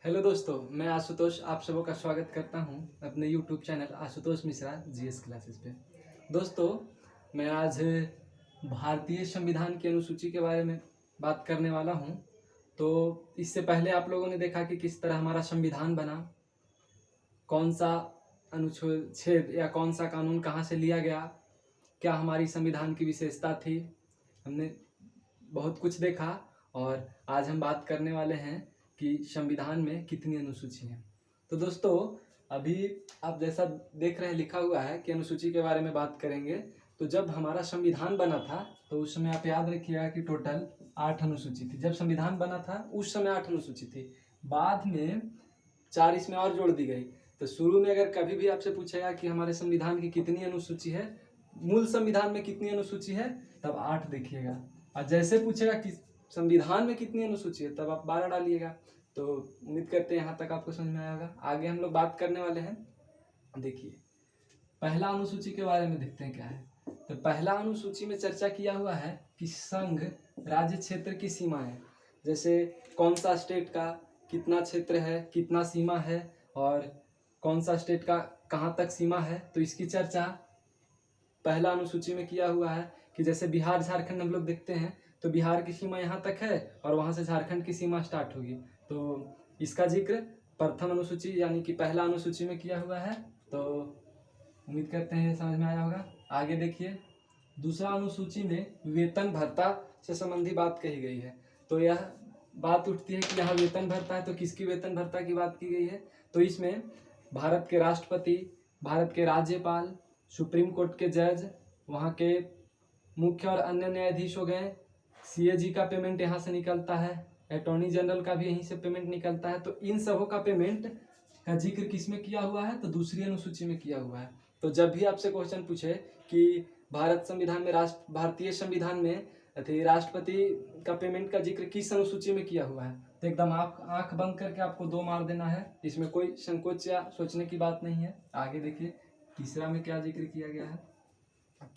Hello दोस्तों, मैं आशुतोष आप सबों का स्वागत करता हूं अपने YouTube channel Ashutosh Mishra GS classes पे। दोस्तों, मैं आज भारतीय संविधान की अनुसूची के बारे में बात करने वाला हूं। तो इससे पहले आप लोगों ने देखा कि किस तरह हमारा संविधान बना, कौन सा अनुच्छेद या कौन सा कानून कहाँ से लिया गया, क्या हमारी संविधान की विशेषता थी। हमने बहुत कुछ देखा और आज हम बात करने वाले हैं कि संविधान में कितनी अनुसूची हैं। तो दोस्तों, अभी आप जैसा देख रहे हैं लिखा हुआ है कि अनुसूची के बारे में बात करेंगे। तो जब हमारा संविधान बना था तो उस समय आप याद रखिएगा कि टोटल 8 अनुसूची थी। जब संविधान बना था उस समय 8 अनुसूची थी, बाद में 4 इसमें और जोड़ दी गई। तो शुरू में अगर कभी भी आपसे पूछेगा कि हमारे संविधान की कितनी अनुसूची है, मूल संविधान में कितनी अनुसूची है, तब 8 देखिएगा। और जैसे पूछेगा कि संविधान में कितनी अनुसूची है, तब आप 12 डालिएगा। तो उम्मीद करते हैं यहाँ तक आपको समझ में आया होगा। आगे हम लोग बात करने वाले हैं। देखिए, पहला अनुसूची के बारे में देखते हैं क्या है। तो पहला अनुसूची में चर्चा किया हुआ है कि संघ राज्य क्षेत्र की सीमाएं, जैसे कौन सा स्टेट का कितना क्षेत्र है, कितना सीमा है, और कौन सा स्टेट का कहाँ तक सीमा है, तो इसकी चर्चा पहला अनुसूची में किया हुआ है। कि जैसे बिहार झारखंड हम लोग देखते हैं तो बिहार की सीमा यहाँ तक है और वहाँ से झारखंड की सीमा स्टार्ट होगी। तो इसका जिक्र प्रथम अनुसूची यानी कि पहला अनुसूची में किया हुआ है। तो उम्मीद करते हैं समझ में आया होगा। आगे देखिए, दूसरा अनुसूची में वेतन भत्ता से संबंधी बात कही गई है। तो यह बात उठती है कि यहाँ वेतन भत्ता है, तो किसकी वेतन भत्ता की बात की गई है। तो इसमें भारत के राष्ट्रपति, भारत के राज्यपाल, सुप्रीम कोर्ट के जज, वहाँ के मुख्य और अन्य न्यायाधीश हो गए, सीएजी का पेमेंट यहाँ से निकलता है, अटॉर्नी जनरल का भी यहीं से पेमेंट निकलता है। तो इन सबों का पेमेंट का जिक्र किस में किया हुआ है, तो दूसरी अनुसूची में किया हुआ है। तो जब भी आपसे क्वेश्चन पूछे कि भारतीय संविधान में राष्ट्रपति का पेमेंट का जिक्र किस अनुसूची में किया हुआ है, तो एकदम आंख बंद करके आपको 2 मार देना है। इसमें कोई संकोच या सोचने की बात नहीं है। आगे देखिए, तीसरा में क्या जिक्र किया गया है।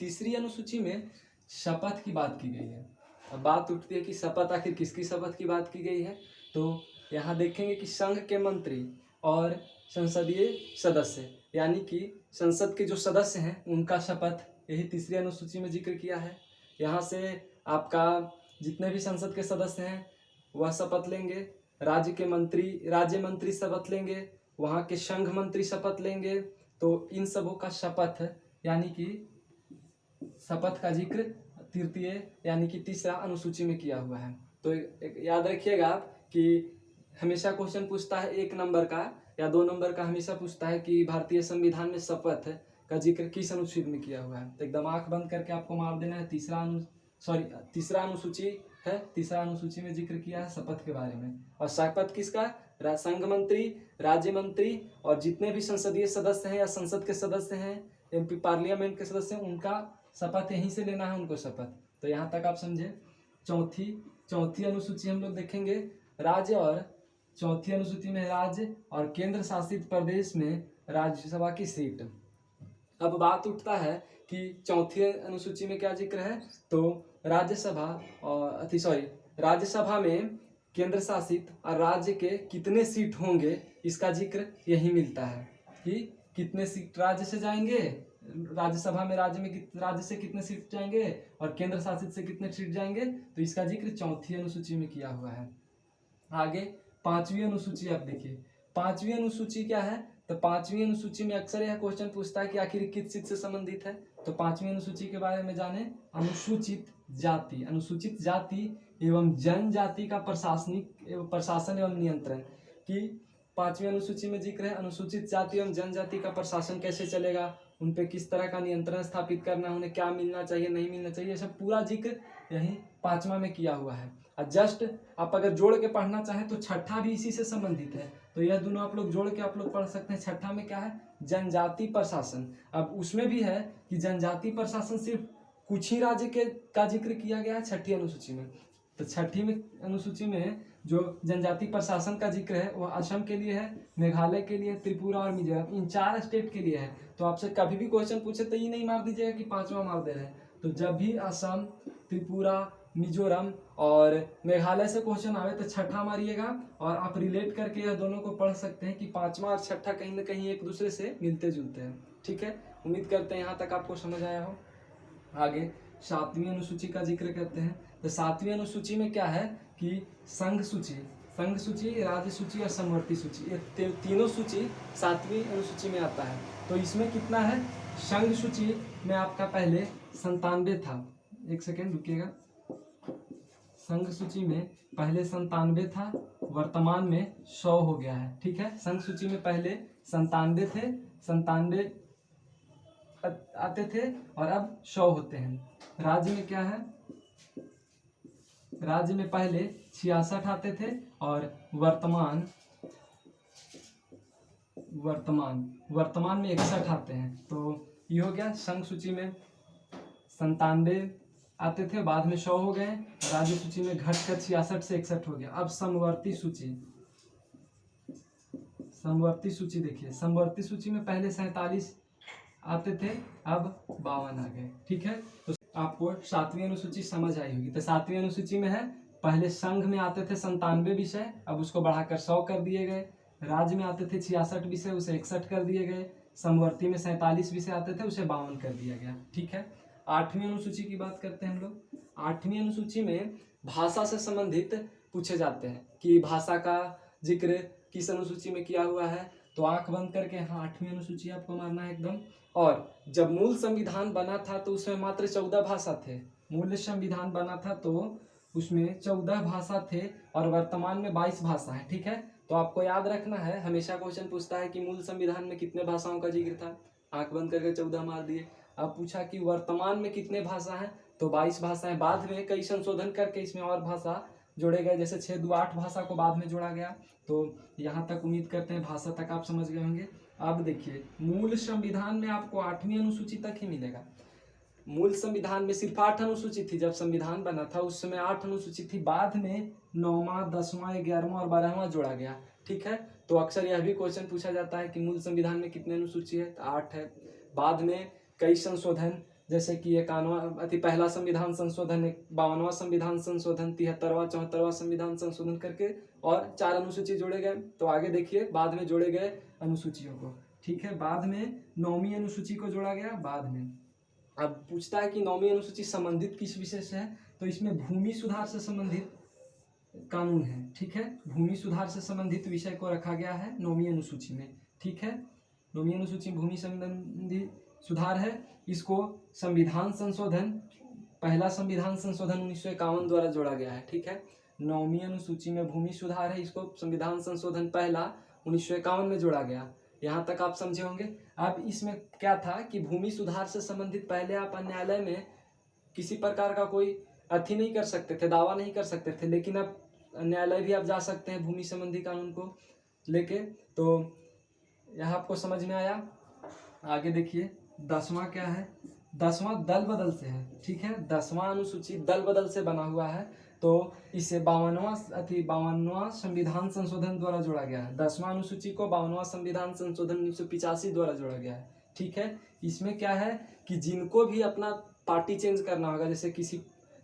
तीसरी अनुसूची में शपथ की बात की गई है। अब बात उठती है कि शपथ आखिर किसकी शपथ की बात की गई है। तो यहाँ देखेंगे कि संघ के मंत्री और संसदीय सदस्य यानी कि संसद के जो सदस्य हैं उनका शपथ यही तीसरी अनुसूची में जिक्र किया है। यहाँ से आपका जितने भी संसद के सदस्य हैं वह शपथ लेंगे, राज्य मंत्री शपथ लेंगे, वहाँ के संघ मंत्री शपथ लेंगे। तो इन सबों का शपथ यानी कि शपथ का जिक्र तृतीय यानी कि तीसरा अनुसूची में किया हुआ है। तो याद रखिएगा कि हमेशा क्वेश्चन पूछता है 1 नंबर का या 2 नंबर का, हमेशा पूछता है कि भारतीय संविधान में शपथ का जिक्र किस अनुच्छेद में किया हुआ है। तो एकदम आंख बंद करके आपको मार देना है। तीसरा अनुसूची है, तीसरा अनुसूची में जिक्र किया है शपथ के बारे में। और शपथ किसका, संघ मंत्री, राज्य मंत्री और जितने भी संसदीय सदस्य हैं या संसद के सदस्य हैं, एमपी पार्लियामेंट के सदस्य हैं, उनका शपथ यहीं से लेना है उनको शपथ। तो यहाँ तक आप समझे। चौथी अनुसूची हम लोग देखेंगे राज्य, और चौथी अनुसूची में राज्य और केंद्र शासित प्रदेश में राज्यसभा की सीट। अब बात उठता है कि चौथी अनुसूची में क्या जिक्र है। तो राज्यसभा में केंद्र शासित और राज्य के कितने सीट होंगे, इसका जिक्र यही मिलता है कि कितने सीट राज्य से जाएंगे, राज्यसभा में राज्य से कितने सीट जाएंगे और केंद्र शासित से कितने सीट जाएंगे। तो इसका जिक्र चौथी अनुसूची में किया हुआ है। आगे पांचवी अनुसूची आप देखिए। पांचवी अनुसूची क्या है, तो पांचवी अनुसूची में अक्सर यह क्वेश्चन पूछता है कि आखिर किस चीज से संबंधित है। तो पांचवी अनुसूची के बारे में जाने। अनुसूचित जाति एवं जनजाति का प्रशासन एवं नियंत्रण की पांचवी अनुसूची में जिक्र है। अनुसूचित जाति एवं जनजाति का प्रशासन कैसे चलेगा, उन पे किस तरह का नियंत्रण स्थापित करना, उन्हें क्या मिलना चाहिए, नहीं मिलना चाहिए, सब पूरा जिक्र यही 5वां में किया हुआ है। और जस्ट आप अगर जोड़ के पढ़ना चाहें तो छठा भी इसी से संबंधित है। तो यह दोनों आप लोग जोड़ के आप लोग पढ़ सकते हैं। छठा में क्या है, जनजाति प्रशासन। अब उसमें भी है कि जनजाति प्रशासन सिर्फ कुछ ही राज्य के का जिक्र किया गया है छठी अनुसूची में। तो छठी में अनुसूची में जो जनजाति प्रशासन का जिक्र है वह असम के लिए है, मेघालय के लिए, त्रिपुरा और मिजोरम, इन 4 स्टेट के लिए है। तो आपसे कभी भी क्वेश्चन पूछे तो ये नहीं मार दीजिएगा कि 5वां मार दे रहे हैं। तो जब भी असम, त्रिपुरा, मिजोरम और मेघालय से क्वेश्चन आवे तो छठा मारिएगा, और आप रिलेट करके यह दोनों को पढ़ सकते हैं कि पांचवा और छठा कहीं ना कहीं एक दूसरे से मिलते जुलते हैं। ठीक है, उम्मीद करते हैं यहाँ तक आपको समझ आया हो। आगे सातवीं अनुसूची का जिक्र करते हैं। तो सातवीं अनुसूची में क्या है कि संघ सूची, राज्य सूची और समवर्ती सूची, ये तीनों सूची सातवीं अनुसूची में आता है। तो इसमें कितना है, संघ सूची में आपका पहले 97 था, एक सेकेंड रुकिएगा, संघ सूची में पहले 97 था, वर्तमान में 100 हो गया है। ठीक है, संघ सूची में पहले 97 थे, 97 आते थे और अब 100 होते हैं। राज्य में क्या है, राज्य में पहले 66 आते थे और वर्तमान में 61 आते हैं। तो ये हो गया, संघ सूची में 97 आते थे, बाद में 100 हो गए, राज्य सूची में घटकर 66 से 61 हो गया। अब समवर्ती सूची देखिए, समवर्ती सूची में पहले 47 आते थे, अब 52 आ गए। ठीक है, तो आपको सातवीं अनुसूची समझ आई होगी। तो सातवीं अनुसूची में है, पहले संघ में आते थे 97 विषय, अब उसको बढ़ाकर 100 कर दिए गए। राज्य में आते थे 66 विषय, उसे 61 कर दिए गए। समवर्ती में 47 विषय आते थे, उसे 52 कर दिया गया। ठीक है, आठवीं अनुसूची की बात करते हैं हम लोग। आठवीं अनुसूची में भाषा से संबंधित पूछे जाते हैं कि भाषा का जिक्र किस अनुसूची में किया हुआ है। तो आंख बंद करके हाँ, आठवीं अनुसूची आपको मारना है एकदम। और जब मूल संविधान बना था तो उसमें मात्र 14 भाषा थे। मूल संविधान बना था तो उसमें 14 भाषा थे और वर्तमान में 22 भाषा है। ठीक है, तो आपको याद रखना है, हमेशा क्वेश्चन पूछता है कि मूल संविधान में कितने भाषाओं का जिक्र था, आंख बंद करके 14 मार दिए। अब पूछा कि वर्तमान में कितने भाषा हैं, तो 22 भाषाएं। बाद में कई संशोधन करके इसमें और भाषा जोड़े गए, जैसे 6 2 8 भाषा को बाद में जोड़ा गया। तो यहाँ तक उम्मीद करते हैं भाषा तक आप समझ गए होंगे। अब देखिए, मूल संविधान में आपको आठवीं अनुसूची तक ही मिलेगा। मूल संविधान में सिर्फ 8 अनुसूची थी, जब संविधान बना था उस समय 8 अनुसूची थी, बाद में 9वां 10वां 11वां और 12वां जोड़ा गया। ठीक है, तो अक्सर यह भी क्वेश्चन पूछा जाता है कि मूल संविधान में कितने अनुसूची है, तो 8 है। बाद में कई संशोधन, जैसे कि 51वां पहला संविधान संशोधन, 52वां संविधान संशोधन, 73वां 74वां संविधान संशोधन करके और 4 अनुसूची जोड़े गए। तो आगे देखिए, बाद में जोड़े गए अनुसूचियों को। ठीक है, बाद में 9वीं अनुसूची को जोड़ा गया बाद में। अब पूछता है कि 9वीं अनुसूची संबंधित किस विषय से है, तो इसमें भूमि सुधार से संबंधित कानून है। ठीक है, भूमि सुधार से संबंधित विषय को रखा गया है 9वीं अनुसूची में। ठीक है, 9वीं अनुसूची भूमि संबंधी सुधार है। इसको संविधान संशोधन, पहला संविधान संशोधन 1951 द्वारा जोड़ा गया है। ठीक है, 9वीं अनुसूची में भूमि सुधार है, इसको संविधान संशोधन पहला 1951 में जोड़ा गया। यहाँ तक आप समझे होंगे। अब इसमें क्या था कि भूमि सुधार से संबंधित पहले आप न्यायालय में किसी प्रकार का कोई अथी नहीं कर सकते थे, दावा नहीं कर सकते थे, लेकिन अब न्यायालय भी आप जा सकते हैं भूमि संबंधी कानून को लेके। तो यह आपको समझ में आया। आगे देखिए, 10वां क्या है, 10वां दल बदल से है। ठीक है, 10वां अनुसूची दल बदल से बना हुआ है, तो इसे 52वां संविधान संशोधन द्वारा जोड़ा गया है। 10वां अनुसूची को 52वां संविधान संशोधन 1985 द्वारा जोड़ा गया है। ठीक है, इसमें क्या है कि जिनको भी अपना पार्टी चेंज करना होगा, जैसे किसी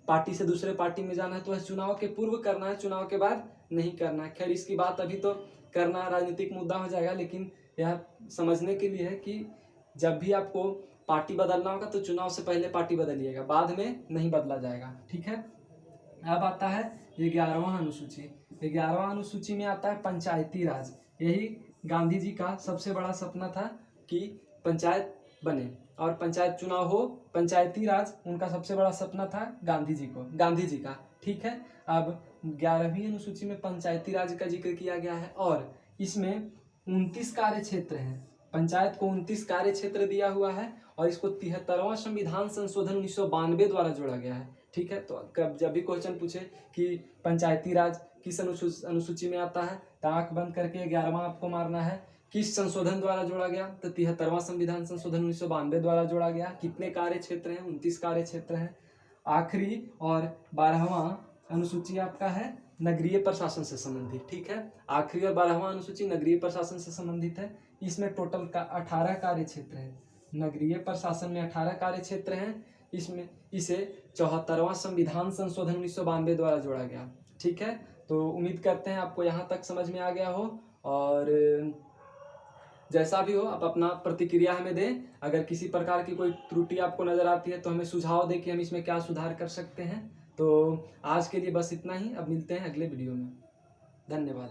पार्टी से दूसरे पार्टी में जाना है, तो चुनाव के पूर्व करना है, चुनाव के बाद नहीं करना है। खैर, इसकी बात अभी तो करना राजनीतिक मुद्दा हो जाएगा, लेकिन यह समझने के लिए है कि जब भी आपको पार्टी बदलना होगा तो चुनाव से पहले पार्टी बदलिएगा, बाद में नहीं बदला जाएगा। ठीक है, अब आता है 11वां अनुसूची। 11वां अनुसूची में आता है पंचायती राज। यही गांधी जी का सबसे बड़ा सपना था कि पंचायत बने और पंचायत चुनाव हो, पंचायती राज उनका सबसे बड़ा सपना था गांधी जी का। ठीक है, अब 11वीं अनुसूची में पंचायती राज का जिक्र किया गया है और इसमें 29 कार्य क्षेत्र हैं। पंचायत को 29 कार्य क्षेत्र दिया हुआ है और इसको 73वां संविधान संशोधन 1992 द्वारा जोड़ा गया है। ठीक है, तो जब भी क्वेश्चन पूछे कि पंचायती राज किस अनुसूची में आता है, तो आंख बंद करके 11वां आपको मारना है। किस संशोधन द्वारा जोड़ा गया, तो 73वां संविधान संशोधन 1992 द्वारा जोड़ा गया। कितने कार्य क्षेत्र हैं, 29 कार्य क्षेत्र हैं। आखिरी और 12वां अनुसूची आपका है नगरीय प्रशासन से संबंधित। ठीक है, आखिरी और 12वां अनुसूची नगरीय प्रशासन से संबंधित है। इसमें टोटल का 18 कार्य क्षेत्र है। नगरीय प्रशासन में 18 कार्य क्षेत्र हैं। इसमें इसे 74वां संविधान संशोधन 1992 द्वारा जोड़ा गया। ठीक है, तो उम्मीद करते हैं आपको यहाँ तक समझ में आ गया हो, और जैसा भी हो आप अपना प्रतिक्रिया हमें दें। अगर किसी प्रकार की कोई त्रुटि आपको नज़र आती है तो हमें सुझाव दें कि हम इसमें क्या सुधार कर सकते हैं। तो आज के लिए बस इतना ही, अब मिलते हैं अगले वीडियो में। धन्यवाद।